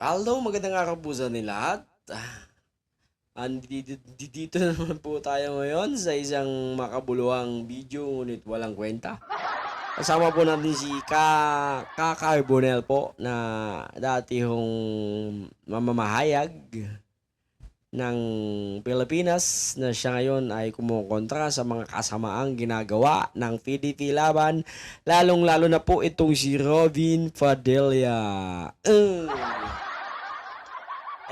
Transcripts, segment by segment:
Hello, magandang araw po sa ating lahat. Dito naman po tayo ngayon sa isang makabuluhang video ngunit walang kwenta. Kasama po natin si Carbonel po na dati hong mamamahayag ng Pilipinas na siya ngayon ay kumukontra sa mga kasamaang ginagawa ng PDP laban, lalong-lalo na po itong si Robin Padilla.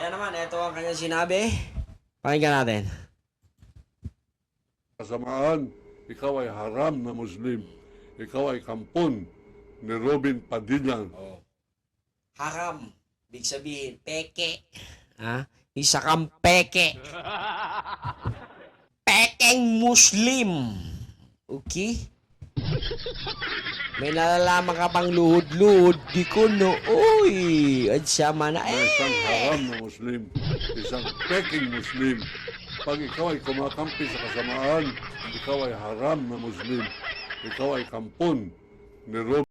Ayan naman, ito ang kanyang sinabi. Pakinggan natin. Kasamaan, ikaw ay haram na Muslim. Ikaw ay kampon ni Robin Padilla. Haram. Big sabihin, peke. Ha? Isa kang peke. Pekeng Muslim. Okay? May nalalaman ka pang luhod-luhod. Di ko no. Uy! At siya man na. Isang haram na Muslim. Isang peking Muslim. Pag ikaw ay kumakampi sa kasamaan, ikaw ay haram na Muslim. Ikaw ay kampon ni Robin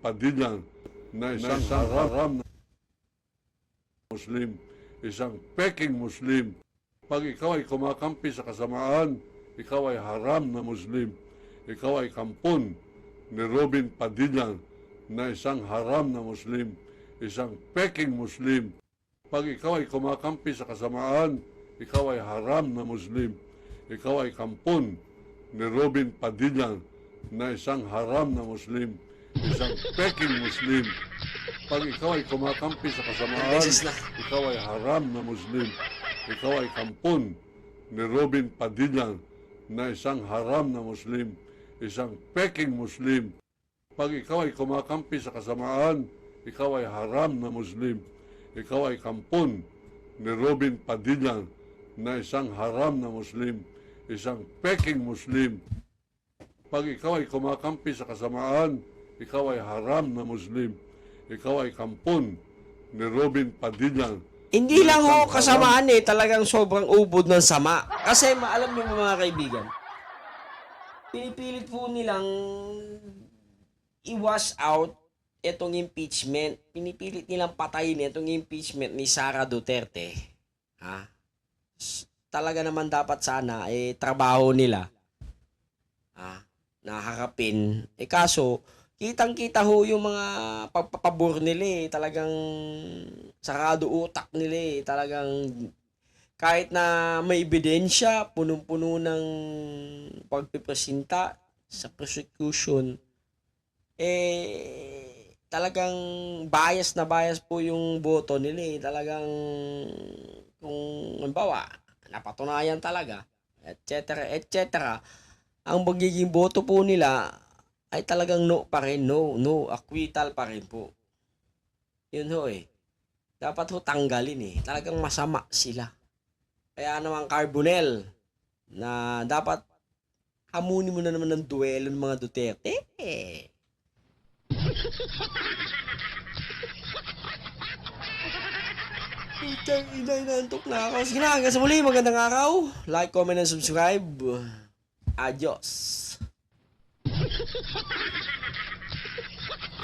Padilla na isang haram na Muslim. Isang peking Muslim. Pag ikaw ay kumakampi sa kasamaan, ikaw ay haram na Muslim. Ikaw ay kampon ni Robin Padilla na isang haram na Muslim. Isang peking Muslim. Pag ikaw ay kumakampi sa kasamaan, ikaw ay haram na Muslim. Ikaw ay kampon ni Robin Padilla na isang haram na Muslim. Isang peking Muslim. Pag ikaw ay kumakampi sa kasamaan, ikaw ay haram na Muslim. Ikaw ay kampon ni Robin Padilla na isang haram na Muslim. Isang peking Muslim. Pag ikaw ay kumakampi sa kasamaan, ikaw ay haram na Muslim. Ikaw ay kampon ni Robin Padilla na isang haram na Muslim. Isang peking Muslim. Pag ikaw ay kumakampi sa kasamaan, ikaw ay haram na Muslim. Ikaw ay kampon ni Robin Padilla. Hindi lang ho kasamaan talagang sobrang ubod ng sama. Kasi maalam niyo mga kaibigan, pinipilit po nilang i-wash out itong impeachment. Pinipilit nilang patayin itong impeachment ni Sara Duterte. Ha? Talaga naman dapat sana trabaho nila. Ha? Nakakapin. Kaso kitang-kita ho yung mga pagpapabor nila talagang sarado utak nila talagang kahit na may ebidensya, punong-puno ng pagpipresenta sa prosecution, talagang bias na bias po yung boto nila talagang kung halimbawa, napatunayan talaga, etc. etc. Ang magiging boto po nila ay talagang no pa rin, no, acquittal pa rin po. Yun ho Dapat ho tanggalin Talagang masama sila. Kaya naman Carbonel, na dapat hamunin mo na naman ng duelo ng mga Duterte. Itang inaantok na ako. Sige na, hanggang sa muli. Magandang araw. Like, comment, and subscribe. Adios.